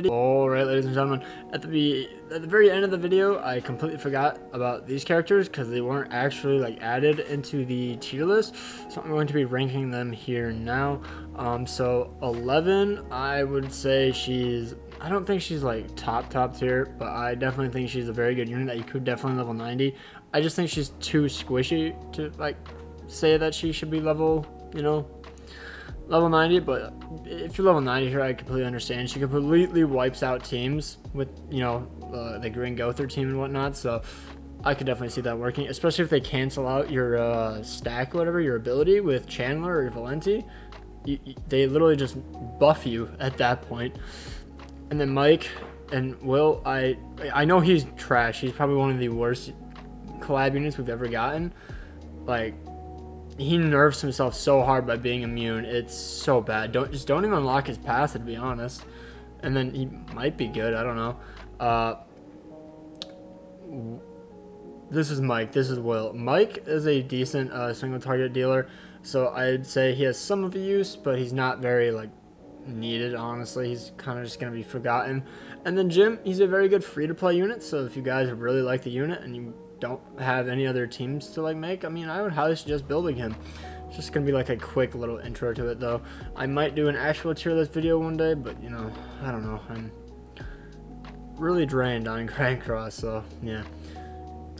90. Alright, ladies and gentlemen, at the very end of the video, I completely forgot about these characters because they weren't actually like added into the tier list. So I'm going to be ranking them here now. So 11, I would say I don't think she's like top tier, but I definitely think she's a very good unit that you could definitely level 90. I just think she's too squishy to like say that she should be level, level 90, but if you're level 90 here, I completely understand. She completely wipes out teams with, the Green Gother team and whatnot, so I could definitely see that working, especially if they cancel out your stack or whatever, your ability with Chandler or Valenti. They literally just buff you at that point. And then Mike and Will, I know he's trash. He's probably one of the worst collab units we've ever gotten. Like, he nerfs himself so hard by being immune. It's so bad. Don't even unlock his passive, to be honest. And then he might be good. I don't know. This is Mike. This is Will. Mike is a decent single target dealer, so I'd say he has some of the use, but he's not very like needed. Honestly, he's kind of just gonna be forgotten. And then Jim, he's a very good free to play unit. So if you guys really like the unit and you don't have any other teams to like make, I mean, I would highly suggest building him. It's just gonna be like a quick little intro to it though. I might do an actual tier list video one day, but I don't know, I'm really drained on Grand Cross, so yeah,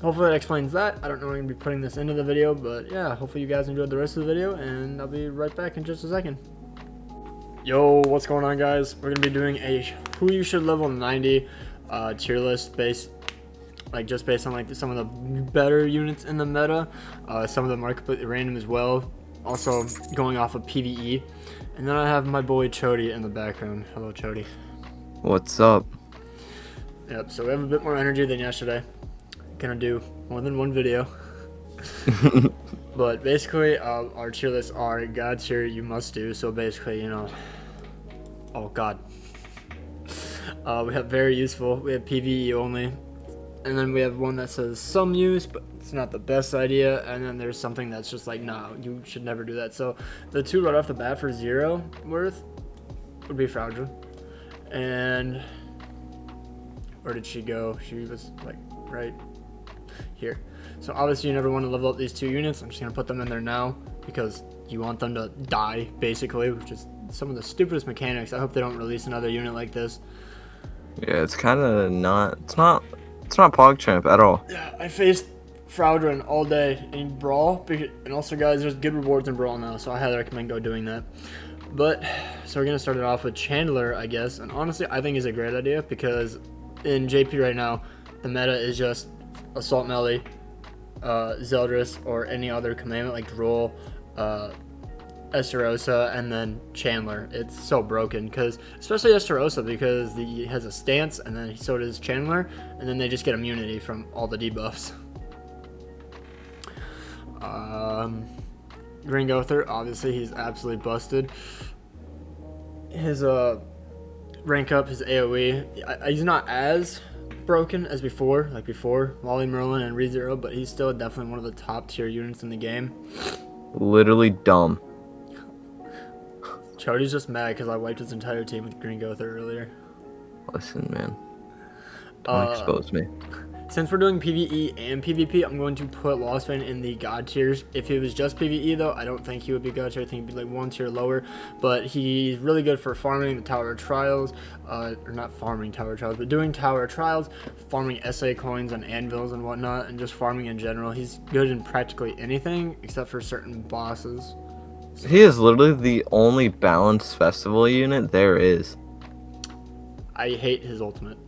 hopefully that explains that. I don't know when I'm gonna be putting this into the video, but yeah, hopefully you guys enjoyed the rest of the video, and I'll be right back in just a second. Yo, what's going on, guys? We're gonna be doing a who you should level 90 tier list based on like some of the better units in the meta. Some of them are completely random as well, also going off of PvE. And then I have my boy Chody in the background. Hello, Chody. What's up? Yep, so we have a bit more energy than yesterday. Gonna do more than one video. But basically, our tier lists are God tier, you must do. So basically, oh god. We have very useful, we have PvE only. And then we have one that says some use, but it's not the best idea. And then there's something that's just like, no, you should never do that. So the two right off the bat for 0 worth would be Fragile. And where did she go? She was like right here. So obviously you never want to level up these two units. I'm just going to put them in there now because you want them to die, basically, which is some of the stupidest mechanics. I hope they don't release another unit like this. Yeah, it's kind of not, it's not PogChamp at all. Yeah, I faced Fraudrin all day in Brawl, and also guys, there's good rewards in Brawl now, so I highly recommend go doing that. But, so we're going to start it off with Chandler, I guess, and honestly, I think it's a great idea, because in JP right now, the meta is just Assault Melee, Zeldris, or any other commandment like Droll, Esterosa, and then Chandler. It's so broken, because especially Esterosa, because he has a stance, and then so does Chandler, and then they just get immunity from all the debuffs. Green Gother, obviously he's absolutely busted. His rank up, his AoE, he's not as broken as before, Wally Merlin and ReZero, but he's still definitely one of the top tier units in the game. Literally dumb. Chody's just mad because I wiped his entire team with Green Gother earlier. Listen, man. Don't expose me. Since we're doing PvE and PvP, I'm going to put Lost Vein in the God tiers. If it was just PvE, though, I don't think he would be God tier. I think he'd be like 1 tier lower. But he's really good for farming the Tower of Trials. Or not farming Tower of Trials, but doing Tower of Trials, farming SA coins on anvils and whatnot, and just farming in general. He's good in practically anything except for certain bosses. He is literally the only balanced festival unit there is. I hate his ultimate.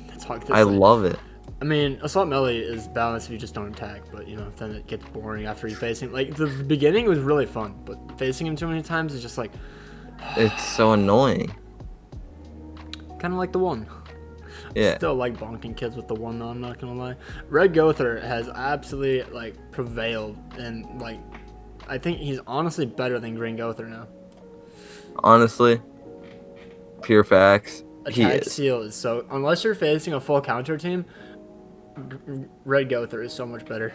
That's all I love it. I mean, Assault Melee is balanced if you just don't attack, but then it gets boring after you face him. Like, the beginning was really fun, but facing him too many times is just like... It's so annoying. Kind of like the one. Yeah. Still like bonking kids with the one, though, I'm not gonna lie. Red Gother has absolutely, like, prevailed, and, like, I think he's honestly better than Green Gother now. Honestly, pure facts, he Attack is. Seal is so... Unless you're facing a full counter team, Red Gother is so much better.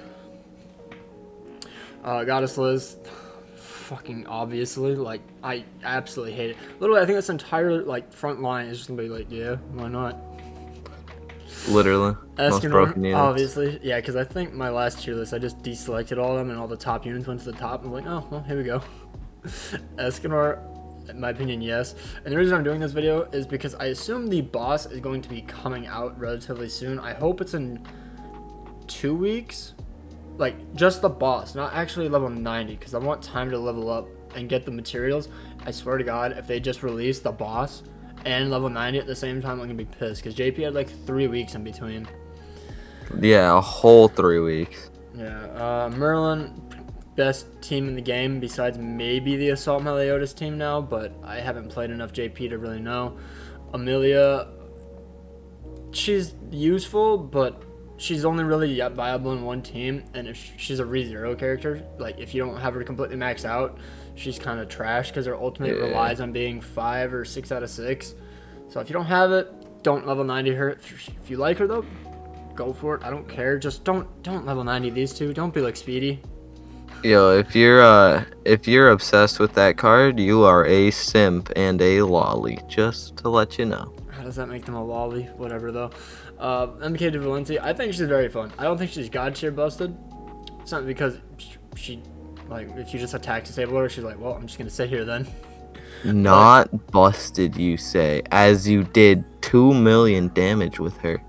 Goddess Liz, fucking obviously. Like, I absolutely hate it. Literally, I think this entire, like, front line is just gonna be like, yeah, why not? Literally. Most broken Escanor, units. obviously. Yeah, because I think my last tier list, I just deselected all of them and all the top units went to the top. I'm like, oh, well, here we go. Escanor, in my opinion, yes. And the reason I'm doing this video is because I assume the boss is going to be coming out relatively soon. I hope it's in 2 weeks. Like, just the boss, not actually level 90, because I want time to level up and get the materials. I swear to God, if they just release the boss and level 90 at the same time, I'm gonna be pissed, because JP had like 3 weeks in between. Yeah, a whole 3 weeks. Yeah, Merlin, best team in the game besides maybe the Assault Meliodas team now, but I haven't played enough JP to really know. Amelia, she's useful, but she's only really viable in one team, and if she's a ReZero character, like if you don't have her completely maxed out, she's kind of trash because her ultimate relies on being 5 or 6 out of 6. So if you don't have it, don't level 90 her. If you like her though, go for it. I don't care. Just don't level 90 these two. Don't be like Speedy. Yo, if you're obsessed with that card, you are a simp and a lolly. Just to let you know. How does that make them a lolly? Whatever though. MK de Valenti, I think she's very fun. I don't think she's god tier busted. It's not because she like if you just attack disable her, she's like, well, I'm just gonna sit here then. Not busted, you say, as you did 2 million damage with her.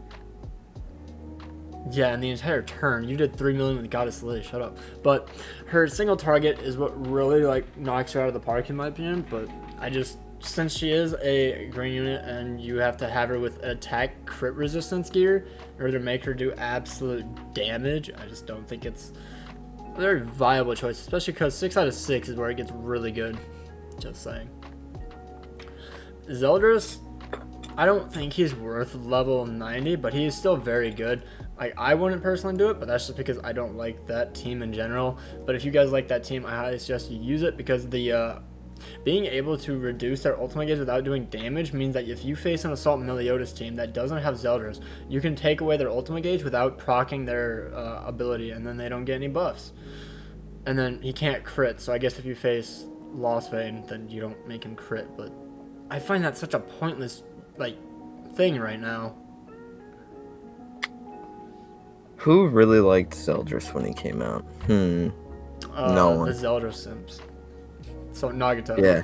Yeah, in the entire turn, you did 3 million with Goddess Lily. Shut up. But her single target is what really like knocks her out of the park in my opinion. But I just, since she is a green unit and you have to have her with attack crit resistance gear in order to make her do absolute damage, I just don't think it's a very viable choice, especially because 6 out of 6 is where it gets really good. Just saying. Zeldris, I don't think he's worth level 90, but he is still very good. Like, I wouldn't personally do it, but that's just because I don't like that team in general. But if you guys like that team, I highly suggest you use it, because the being able to reduce their ultimate gauge without doing damage means that if you face an Assault Meliodas team that doesn't have Zeldris, you can take away their ultimate gauge without proccing their ability, and then they don't get any buffs. And then he can't crit, so I guess if you face Lost Vein, then you don't make him crit. But I find that such a pointless like thing right now. Who really liked Zeldris when he came out? No one. The Zelda Sims. So Nagato. Yeah.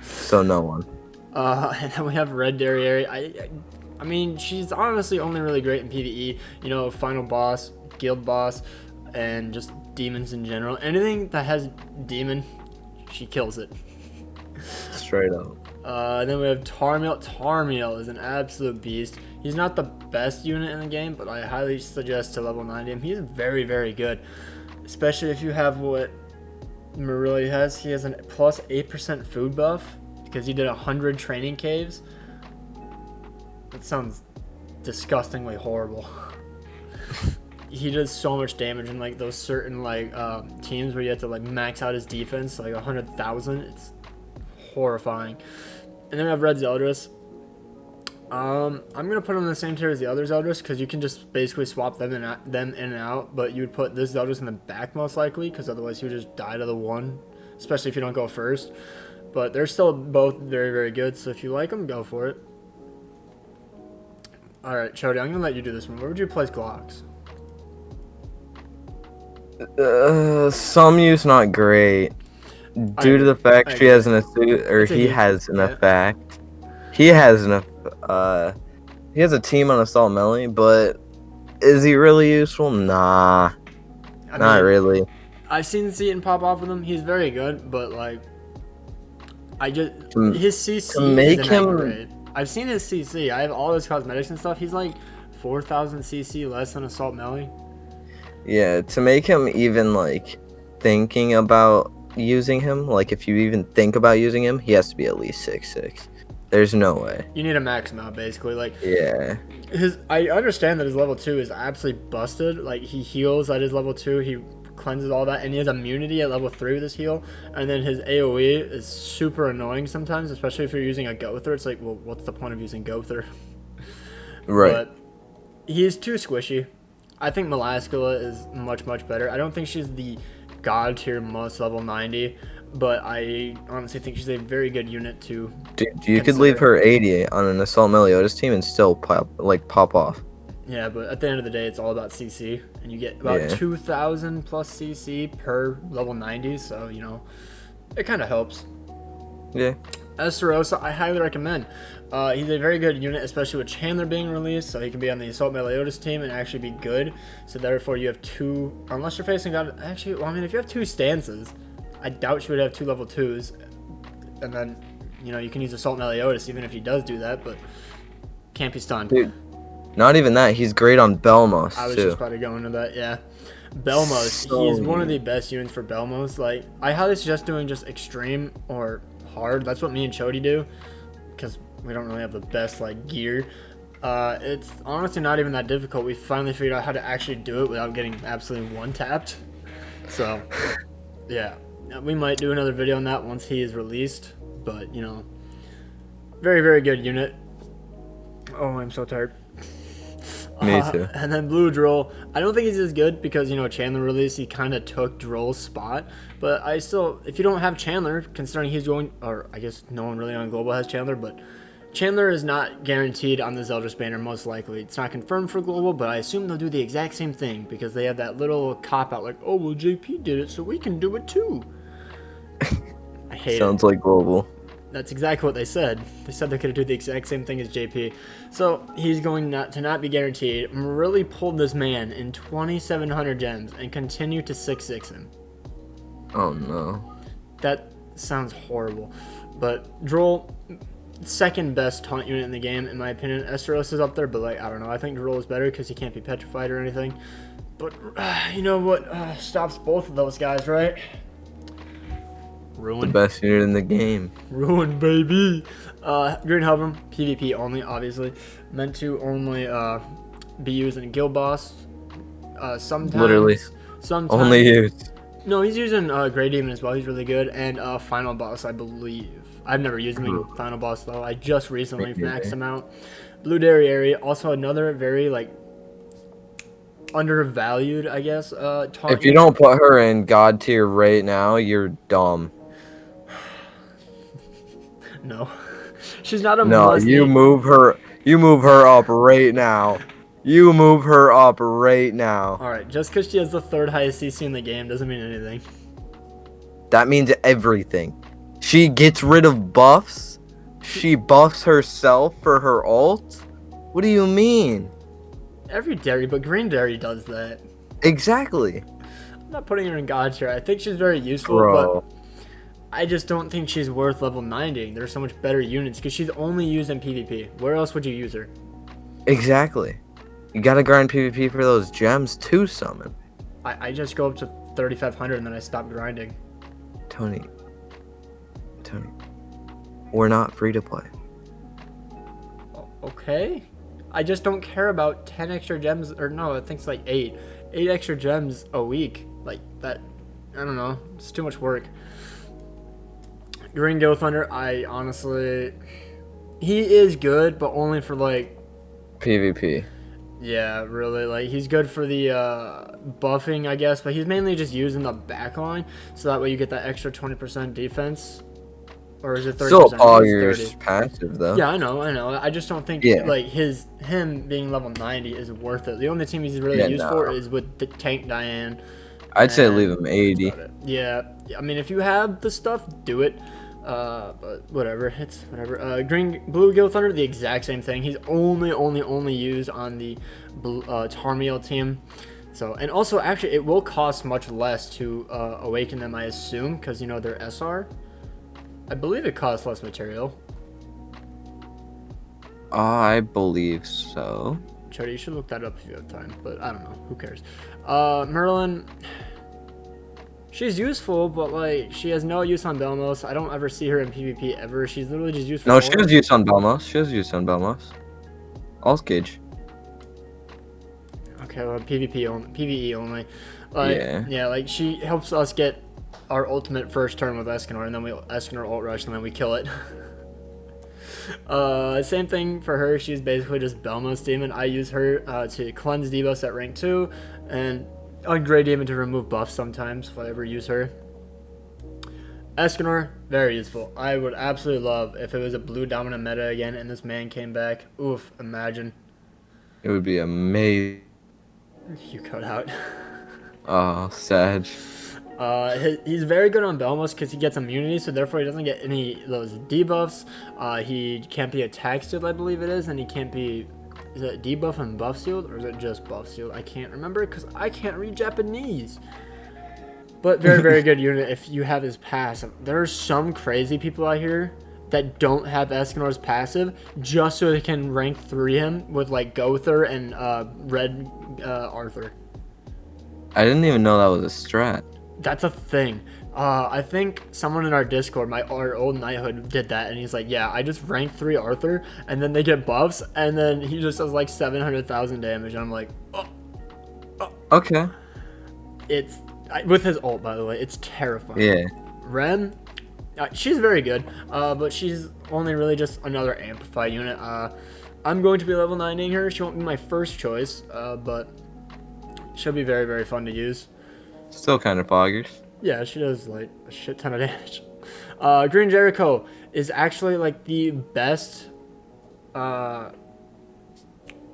So no one. And then we have Red Derriere. I mean, she's honestly only really great in PvE. You know, final boss, guild boss, and just demons in general. Anything that has demon, she kills it. Straight up. Then we have Tarmiel. Tarmiel is an absolute beast. He's not the best unit in the game, but I highly suggest to level 90 him. He's very, very good. Especially if you have what Marili has. He has a plus 8% food buff because he did 100 training caves. That sounds disgustingly horrible. He does so much damage in like those certain like teams where you have to like max out his defense, like 100,000. It's horrifying. And then we have Red Zeldris. I'm gonna put him in the same tier as the other Zeldris because you can just basically swap them in and out. But you would put this Zeldris in the back most likely because otherwise you would just die to the one, especially if you don't go first. But they're still both very, very good. So if you like them, go for it. All right, Chody, I'm gonna let you do this one. Where would you place Glocks? Some use not great due to the fact she has an he has an effect. He has a team on Assault Melee, but is he really useful? Nah, not really. I've seen Seaton pop off with him. He's very good, but like, his CC to make isn't him great. I've seen his CC. I have all his cosmetics and stuff. He's like 4,000 CC less than Assault Melee. Yeah, to make him even like thinking about using him, like if you even think about using him, he has to be at least 6'6". There's no way. You need a max amount, basically. Like, yeah. I understand that his level 2 is absolutely busted. Like, he heals at his level 2. He cleanses all that, and he has immunity at level 3 with his heal. And then his AoE is super annoying sometimes, especially if you're using a Gother. It's like, well, what's the point of using Gother? Right. But he's too squishy. I think Melascula is much, much better. I don't think she's the god tier must level 90, but I honestly think she's a very good unit to Dude, you could consider. leave her 88 on an Assault Meliodas team and still pop off. Yeah, but at the end of the day, it's all about CC, and you get about 2,000 plus CC per level 90, so, you know, it kind of helps. Yeah. Esterosa, I highly recommend. He's a very good unit, especially with Chandler being released, so he can be on the Assault Meliodas team and actually be good. So therefore, you have two, unless you're facing God, actually, well, I mean, if you have two stances, I doubt you would have two level 2s, and then, you know, you can use Assault Meliodas even if he does do that, but can't be stunned. Dude. Not even that. He's great on Belmos, I was too. just about to go into that, yeah. Belmos, he's one of the best units for Belmos. Like, I highly suggest doing just extreme or hard. That's what me and Chody do, because we don't really have the best, like, gear. It's honestly not even that difficult. We finally figured out how to actually do it without getting absolutely one-tapped. So, yeah. We might do another video on that once he is released, but, you know, very, very good unit. Oh, I'm so tired. Me too. And then Blue Droll, I don't think he's as good because, you know, Chandler release, he kind of took Droll's spot. But I still, if you don't have Chandler, considering he's going, or I guess no one really on Global has Chandler, but Chandler is not guaranteed on the Zeldris banner, most likely. It's not confirmed for Global, but I assume they'll do the exact same thing because they have that little cop-out like, oh, well, JP did it, so we can do it too. I hate it. Sounds like Global. That's exactly what they said. They said they could do the exact same thing as JP. So he's going to not be guaranteed. Really pulled this man in 2,700 gems and continue to 6-6 him. Oh no. That sounds horrible. But Droll, second best taunt unit in the game in my opinion. Esteros is up there, but like I don't know. I think Droll is better because he can't be petrified or anything. But you know what stops both of those guys, right? Ruin. The best unit in the game. Ruin, baby. Green Hovrum, PvP only, obviously. Meant to only be used in Guild Boss. Sometimes. Literally. Sometimes. Only used. No, he's using Grey Demon as well. He's really good. And Final Boss, I believe. I've never used him in Final Boss, though. I just recently maxed him out. Blue Dairy, also another very, like, undervalued, I guess. If you don't put her in God tier right now, you're dumb. No, she's not a must. No, you move her. You move her up right now. You move her up right now. All right, just because she has the third highest CC in the game doesn't mean anything. That means everything. She gets rid of buffs. She buffs herself for her ult. What do you mean? Every dairy, but Green Dairy does that. Exactly. I'm not putting her in God tier. I think she's very useful, Bro. but I just don't think she's worth level 90. There's so much better units because she's only used in PvP. Where else would you use her? Exactly. You gotta grind PvP for those gems to summon. I just go up to 3,500 and then I stop grinding. Tony, we're not free to play. Okay. I just don't care about 10 extra gems, or no, I think it's like 8 extra gems a week. Like that, I don't know. It's too much work. Green Go Thunder, I honestly, he is good, but only for like PvP. Yeah, really. Like he's good for the buffing, I guess, but he's mainly just using the backline, so that way you get that extra 20% defense. Or is it 30%? Still Augur's passive though. Yeah, I know. I just don't think like him being level 90 is worth it. The only team he's really used for is with the tank Diane. I'd say leave him 80. Yeah, I mean if you have the stuff, do it. But whatever, it's whatever. Blue Gil Thunder, the exact same thing. He's only used on the Tarmiel team. So, and also actually it will cost much less to awaken them, I assume, because you know they're SR. I believe it costs less material. I believe so. Chody, you should look that up if you have time, but I don't know. Who cares? Merlin, she's useful, but like she has no use on Belmos. I don't ever see her in PvP ever. She's literally just used for No, she has use on Belmos. She has use on Belmos. All's Cage. Okay, well, PvP only, PvE only. Like, yeah, like she helps us get our ultimate first turn with Escanor, and then we Escanor ult rush, and then we kill it. Same thing for her. She's basically just Belmos Demon. I use her to cleanse debuffs at rank 2, and on Grey Demon to remove buffs sometimes if I ever use her. Escanor, very useful. I would absolutely love if it was a blue dominant meta again and this man came back. Oof, imagine. It would be amazing. You cut out. Oh, sad. He's very good on Belmos because he gets immunity, so therefore he doesn't get any of those debuffs. He can't be attack sealed, I believe it is, and he can't be... Is it debuff and buff sealed, or is it just buff sealed? I can't remember because I can't read Japanese. But very, very good unit if you have his passive. There are some crazy people out here that don't have Escanor's passive just so they can rank 3 him with like Gother and Red Arthur. I didn't even know that was a strat. That's a thing. I think someone in our Discord, our old Knighthood, did that, and he's like, yeah, I just ranked 3 Arthur, and then they get buffs, and then he just does like 700,000 damage, and I'm like, oh. Okay. It's... with his ult, by the way, it's terrifying. Yeah. Ren, she's very good, but she's only really just another amplify unit. I'm going to be level 9ing her. She won't be my first choice, but she'll be very, very fun to use. Still kind of poggers. Yeah, she does like a shit ton of damage. Green Jericho is actually like the best.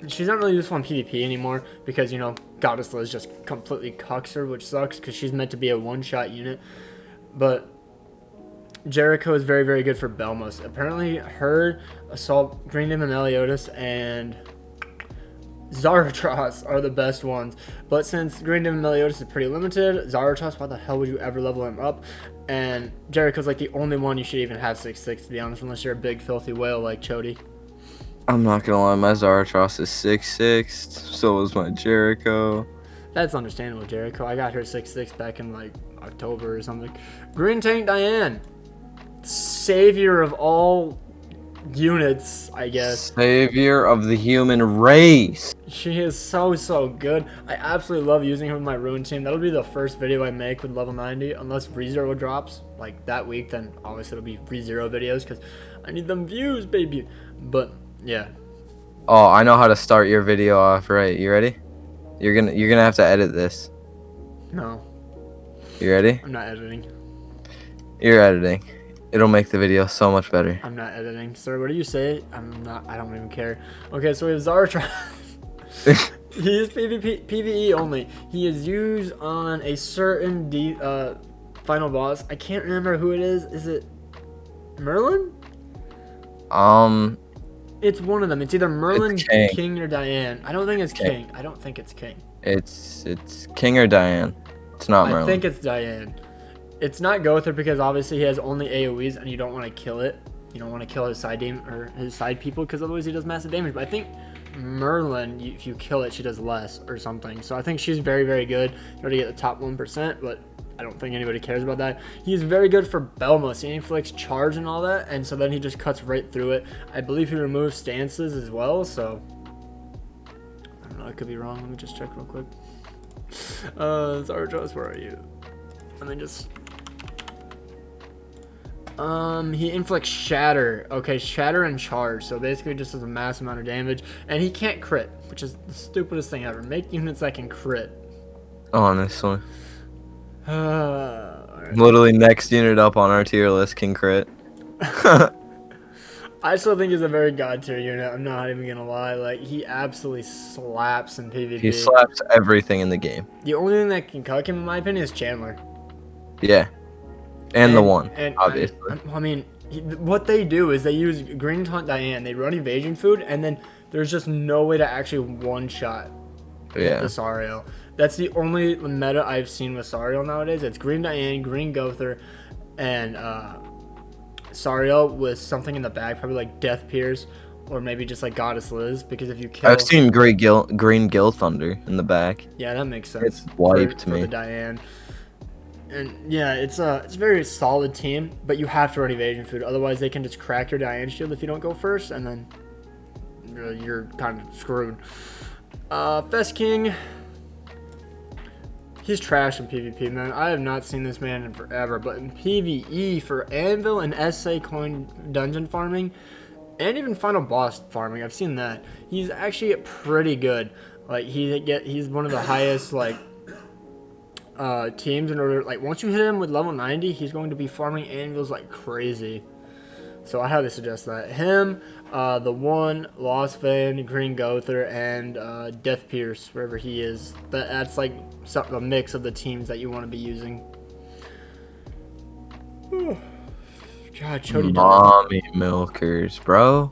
She's not really useful in PvP anymore because, you know, Goddess Liz just completely cucks her, which sucks because she's meant to be a one-shot unit. But Jericho is very, very good for Belmos. Apparently, her, Assault, Green Demon Meliodas, and Zarathos are the best ones. But since Green Demon Meliodas is pretty limited, Zarathos, why the hell would you ever level him up? And Jericho's like the only one you should even have 6'6", to be honest, unless you're a big filthy whale like Chody. I'm not gonna lie, my Zarathos is 6'6", so is my Jericho. That's understandable, Jericho. I got her 6'6" back in like October or something. Green Tank Diane, savior of all units, I guess. Savior of the human race. She is so good. I absolutely love using her with my Ruin team. That'll be the first video I make with level 90, unless ReZero drops like that week. Then obviously it'll be ReZero videos because I need them views, baby. But yeah. Oh, I know how to start your video off. Right, you ready? You're gonna have to edit this. No. You ready? I'm not editing. You're editing. It'll make the video so much better. I'm not editing. Sir, what do you say? I don't even care. Okay, so we have Zarathos. He is PvE only. He is used on a certain final boss. I can't remember who it is. Is it Merlin? It's one of them. It's either Merlin, King, or Diane. I don't think it's King. I don't think it's King. It's King or Diane. It's not Merlin. I think it's Diane. It's not Gother because obviously he has only AoEs and you don't want to kill it. You don't want to kill his side or his side people because otherwise he does massive damage. But I think Merlin, if you kill it, she does less or something. So I think she's very, very good. You already get the top 1%, but I don't think anybody cares about that. He's very good for Belmos. He inflicts charge and all that, and so then he just cuts right through it. I believe he removes stances as well, so I don't know, I could be wrong. Let me just check real quick. Zarathos, where are you? Let me just... he inflicts shatter. Okay, shatter and charge. So basically just does a massive amount of damage. And he can't crit, which is the stupidest thing ever. Make units that can crit. Honestly. Right. Literally next unit up on our tier list can crit. I still think he's a very god tier unit. I'm not even gonna lie. Like, he absolutely slaps in PvP. He slaps everything in the game. The only thing that can cuck him, in my opinion, is Chandler. Yeah. And the one, obviously. I mean, what they do is they use Green Taunt Diane. They run evasion food, and then there's just no way to actually one-shot the Sariel. That's the only meta I've seen with Sariel nowadays. It's Green Diane, Green Gother, and Sariel with something in the back, probably like Death Pierce, or maybe just like Goddess Liz, because if you kill... I've seen Green Gil Thunder in the back. Yeah, that makes sense. It's wiped to me. For the Diane. And yeah, it's a very solid team, but you have to run evasion food. Otherwise, they can just crack your Diane shield if you don't go first, and then you're kind of screwed. Fest King, he's trash in PvP, man. I have not seen this man in forever, but in PvE for Anvil and SA coin dungeon farming, and even final boss farming, I've seen that. He's actually pretty good. Like he's one of the highest like teams in order, like, once you hit him with level 90, he's going to be farming anvils like crazy. So I highly suggest that. Him, the one, Lost Vein, Green Gother, and Death Pierce, wherever he is. That's like a mix of the teams that you want to be using. God, Chody Mommy milkers, bro.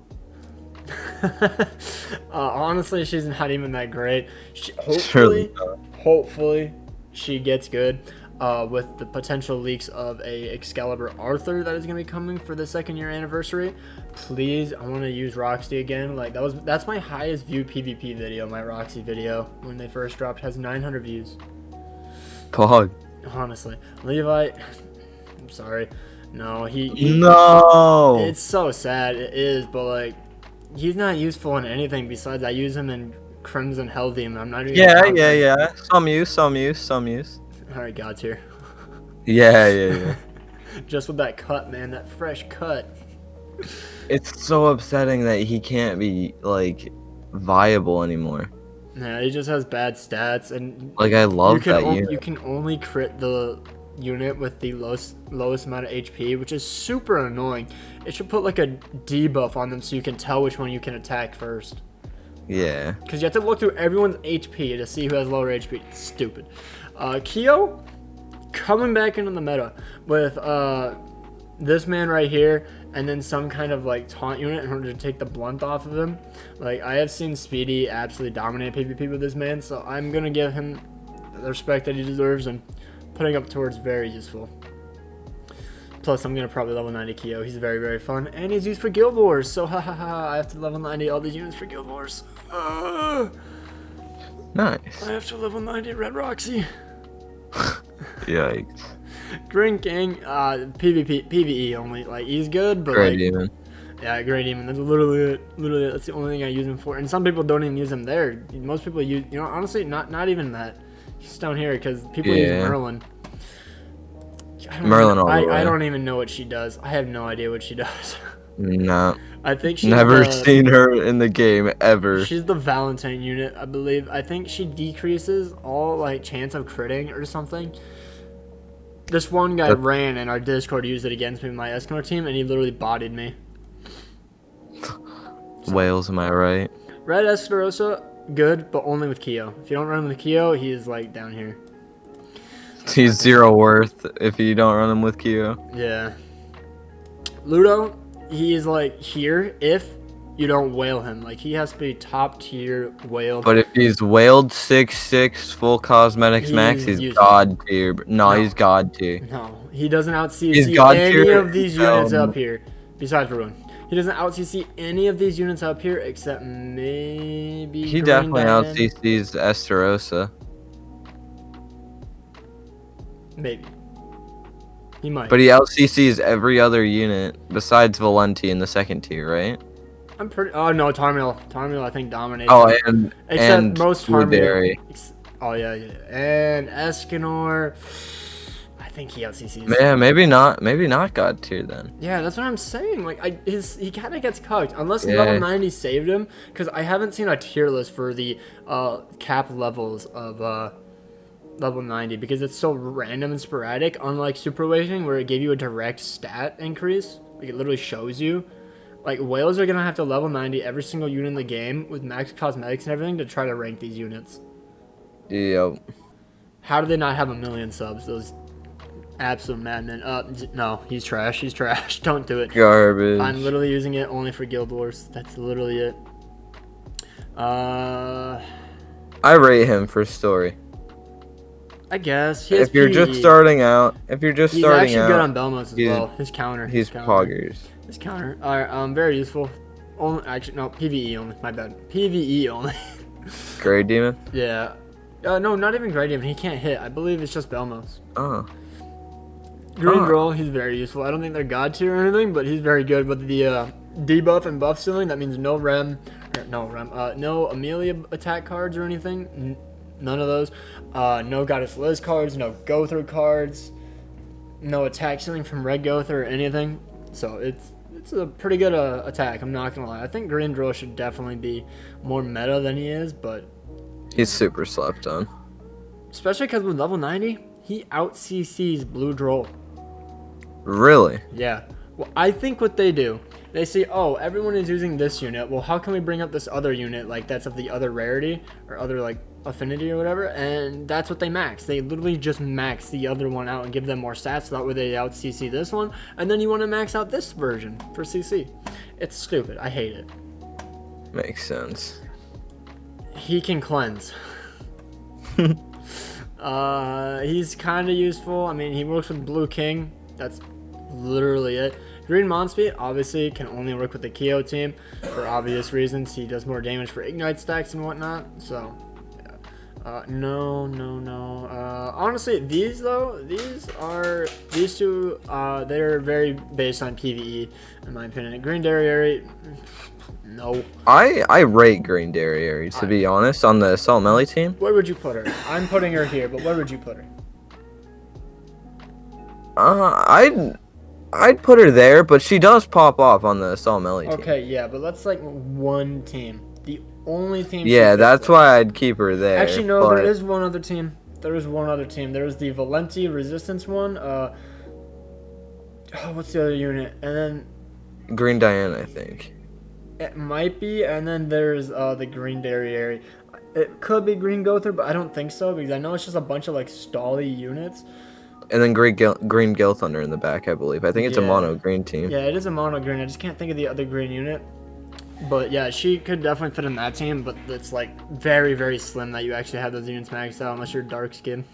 Honestly, she's not even that great. Really Hopefully, she gets good. With the potential leaks of a Excalibur Arthur that is going to be coming for the 2nd year anniversary. Please, I want to use Roxy again. Like that's my highest viewed PvP video. My Roxy video when they first dropped has 900 views. Pog. Honestly, Levi, I'm sorry. No, No. It's so sad. It is, but like, he's not useful in anything besides I use him in Crimson Hell Demon. I'm not even. Yeah. Some use. Alright, God's here. Yeah. Just with that cut, man, that fresh cut. It's so upsetting that he can't be, like, viable anymore. Yeah, he just has bad stats, and like, I love that unit. You can only crit the unit with the lowest amount of HP, which is super annoying. It should put like a debuff on them so you can tell which one you can attack first. Yeah. Because you have to look through everyone's HP to see who has lower HP. It's stupid. Kyo coming back into the meta with this man right here, and then some kind of like taunt unit in order to take the blunt off of him. Like, I have seen Speedy absolutely dominate PvP with this man, so I'm gonna give him the respect that he deserves, and putting up towards very useful. Plus, I'm gonna probably level 90 Kyo. He's very, very fun, and he's used for Guild Wars. So, I have to level 90 all these units for Guild Wars. Nice. I have to level 90 Red Roxy. Yikes. Green King, PvE only. Like, he's good, but Great demon. Yeah, Great Demon. That's literally it. Literally, that's the only thing I use him for. And some people don't even use him there. Most people use, honestly, not even that. He's down here because people use Merlin. I don't even know what she does. I have no idea what she does. No. I think she's never seen her in the game ever. She's the Valentine unit, I believe. I think she decreases all like chance of critting or something. This one guy ran in our Discord, used it against me in my Eskimo team, and he literally bodied me. Wales, am I right? Red Estarossa, good, but only with Kyo. If you don't run him with Kyo, he is like down here. He's 0 worth if you don't run him with Kyo. Yeah. Ludo, he is like here if you don't whale him. Like, he has to be top tier whale. But if he's whaled 6/6 full cosmetics max, he's god tier. No, he's god tier. No, he doesn't out CC any of these units up here. Besides Ruin. He doesn't out CC any of these units up here except maybe. He definitely out CCs Estarossa. Maybe. He might. But he out CCs every other unit besides Valenti in the 2nd tier, right? I'm pretty. Oh no, Tarmiel. Tarmiel, I think, dominates. Oh, except and most Tarmiel. Oh yeah. And Escanor. I think he out CCs. Yeah, maybe not god tier then. Yeah, that's what I'm saying. Like, he kind of gets cucked unless level 90 saved him, because I haven't seen a tier list for the cap levels of level 90 because it's so random and sporadic. Unlike Super Awakening, where it gave you a direct stat increase, like it literally shows you. Like, whales are gonna have to level 90 every single unit in the game with max cosmetics and everything to try to rank these units. Yep. How do they not have 1 million subs? Those absolute madmen. No, he's trash. He's trash. Don't do it. Garbage. I'm literally using it only for Guild Wars. That's literally it. I rate him for story. I guess. If you're just starting out, he's actually good on Belmos as well. His counter. He's poggers. His counter. Alright, very useful. Only, actually, no, PvE only. My bad. PvE only. Grey Demon? Yeah. No, not even Grey Demon. He can't hit. I believe it's just Belmos. Oh. Green Girl, he's very useful. I don't think they're god tier or anything, but he's very good with the debuff and buff ceiling. That means no no Amelia attack cards or anything. None of those. No Goddess Liz cards, no go through cards, no attack ceiling from Red Gother or anything. So it's a pretty good attack. I'm not gonna lie. I think Green Girl should definitely be more meta than he is, but he's super slept on. Especially because with level 90, He out CCs Blue Droll. Really? Yeah. Well, I think what they do, they say, oh, everyone is using this unit. Well, how can we bring up this other unit, like that's of the other rarity or other like affinity or whatever? And that's what they max. They literally just max the other one out and give them more stats. So that way they out CC this one, and then you want to max out this version for CC. It's stupid. I hate it. Makes sense. He can cleanse. He's kind of useful. I mean, he works with Blue King. That's literally it. Green Monspeed obviously can only work with the Kyo team for obvious reasons. He does more damage for Ignite stacks and whatnot. So, yeah. No. Honestly, these two, they're very based on PvE, in my opinion. Green Derriere, no. I rate Green Derriere, to be honest, on the Assault Melee team. Where would you put her? I'm putting her here, but where would you put her? I'd put her there, but she does pop off on the Assault Melee team. Okay, yeah, but that's like one team. The only team. Yeah, that's why I'd keep her there. Actually, no, there is one other team. There is one other team. There's the Valenti Resistance one. What's the other unit? And then Green Diana, I think. It might be, and then there's the Green Derriere. It could be Green Gother, but I don't think so because I know it's just a bunch of like stally units. And then Green Gil Thunder in the back, I believe. I think it's a mono green team. Yeah, it is a mono green. I just can't think of the other green unit. But yeah, she could definitely fit in that team, but it's like very, very slim that you actually have those units maxed out unless you're dark skin.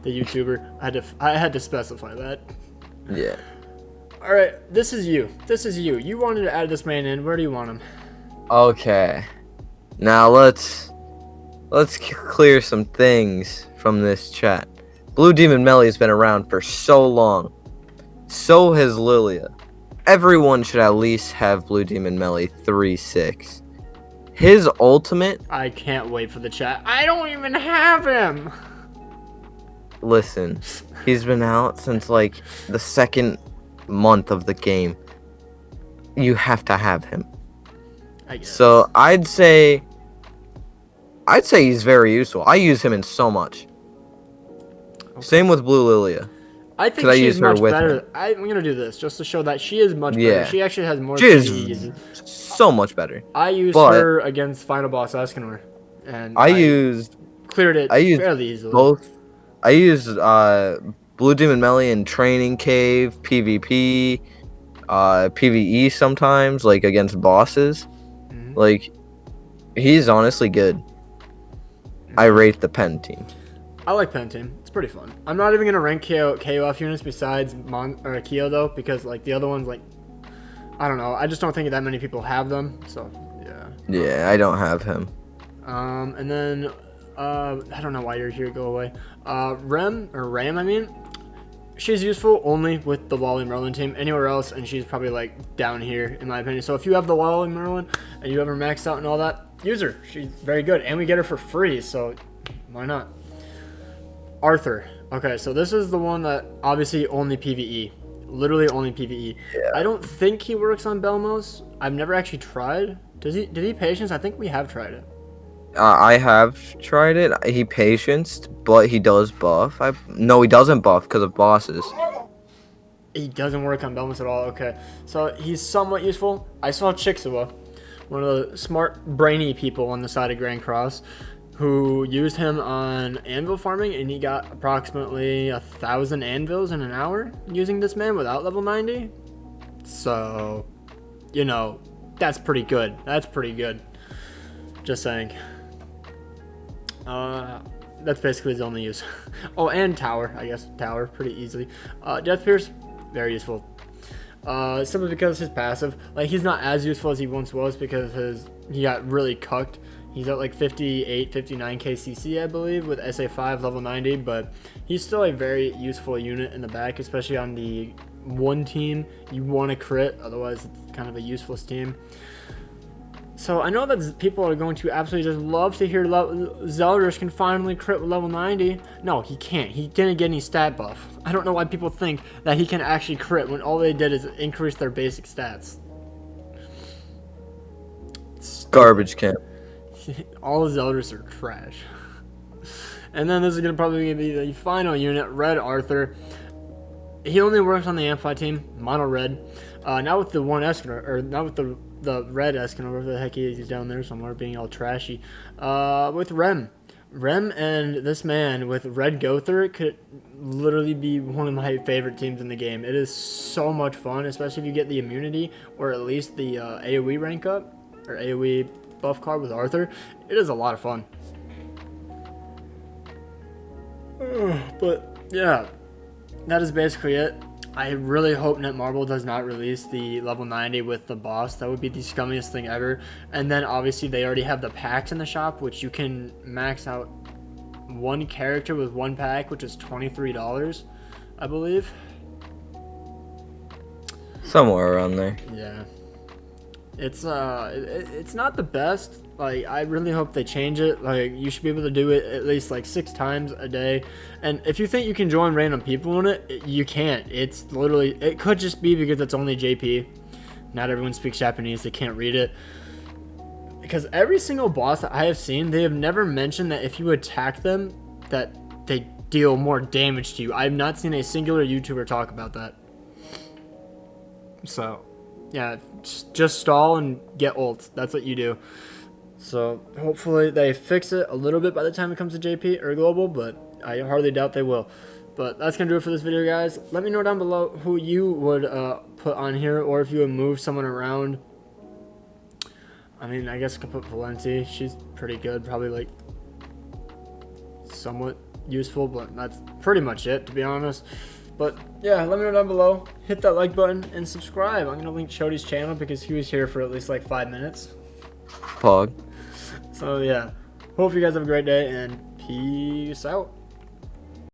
The YouTuber. I had to specify that. Yeah. Alright, this is you. You wanted to add this man in. Where do you want him? Okay. Now let's clear some things from this chat. Blue Demon Melee has been around for so long. So has Lilia. Everyone should at least have Blue Demon Melee 3-6. His ultimate... I can't wait for the chat. I don't even have him! Listen, he's been out since like the second month of the game. You have to have him. I guess. So I'd say he's very useful. I use him in so much. Okay. Same with Blue Lilia. I think she's much better. I'm gonna do this just to show that she is much better. She actually has more. She is so much better. I used her against Final Boss Escanor, and I cleared it fairly easily. Both. I used Blue Demon Melee in Training Cave, PvP, PvE sometimes, like against bosses. Mm-hmm. Like, he's honestly good. Mm-hmm. I rate the Pen team. I like Pen team. It's pretty fun. I'm not even gonna rank KOF units besides Kyo though, because like the other ones, like I don't know. I just don't think that many people have them. So yeah. Yeah, I don't have him. And then I don't know why you're here. Go away. Ram, I mean, she's useful only with the Wally Merlin team. Anywhere else, and she's probably like down here in my opinion. So if you have the Wally Merlin and you have her maxed out and all that, use her. She's very good, and we get her for free. So why not? Arthur. Okay, so this is the one that obviously only PvE. Literally only PvE. Yeah. I don't think he works on Belmos. I've never actually tried. Did he patience? I think we have tried it. I have tried it. He patienced, but he does buff. No, he doesn't buff because of bosses. He doesn't work on Belmos at all. Okay, so he's somewhat useful. I saw Chixua, one of the smart, brainy people on the side of Grand Cross, who used him on anvil farming, and he got approximately 1,000 anvils in an hour using this man without level 90. So, you know, that's pretty good. That's pretty good. Just saying. That's basically his only use. Oh, and Tower, I guess. Tower, pretty easily. Death Pierce, very useful. Simply because his passive, like, he's not as useful as he once was because he got really cucked. He's at like 58, 59k CC, I believe, with SA5 level 90, but he's still a very useful unit in the back, especially on the one team you want to crit, otherwise it's kind of a useless team. So I know that people are going to absolutely just love to hear Zeldris can finally crit with level 90. No, he can't. He didn't get any stat buff. I don't know why people think that he can actually crit when all they did is increase their basic stats. Garbage can. All Zeldris are trash. And then this is gonna probably be the final unit, Red Arthur. He only works on the Amplify team, mono red. Not with the one Escanor, or not with the red Escanor, wherever the heck he is. He's down there somewhere being all trashy. With Rem. Rem and this man with Red Gother could literally be one of my favorite teams in the game. It is so much fun, especially if you get the immunity or at least the AoE rank up or AoE buff card with Arthur. It is a lot of fun. But yeah, that is basically it. I really hope Netmarble does not release the level 90 with the boss. That would be the scummiest thing ever. And then obviously they already have the packs in the shop, which you can max out one character with one pack, which is $23, I believe. Somewhere around there. Yeah. It's not the best. Like, I really hope they change it. Like, you should be able to do it at least like 6 times a day. And if you think you can join random people in it, you can't. It's literally, it could just be because it's only JP. Not everyone speaks Japanese, they can't read it. Because every single boss that I have seen, they have never mentioned that if you attack them, that they deal more damage to you. I have not seen a singular YouTuber talk about that. So, yeah, just stall and get ults. That's what you do. So hopefully they fix it a little bit by the time it comes to JP or Global, but I hardly doubt they will. But that's going to do it for this video, guys. Let me know down below who you would put on here, or if you would move someone around. I mean, I guess I could put Valenti. She's pretty good. Probably, like, somewhat useful, but that's pretty much it, to be honest. But, yeah, let me know down below. Hit that like button and subscribe. I'm going to link Chody's channel because he was here for at least, like, 5 minutes. Pog. So, yeah. Hope you guys have a great day, and peace out.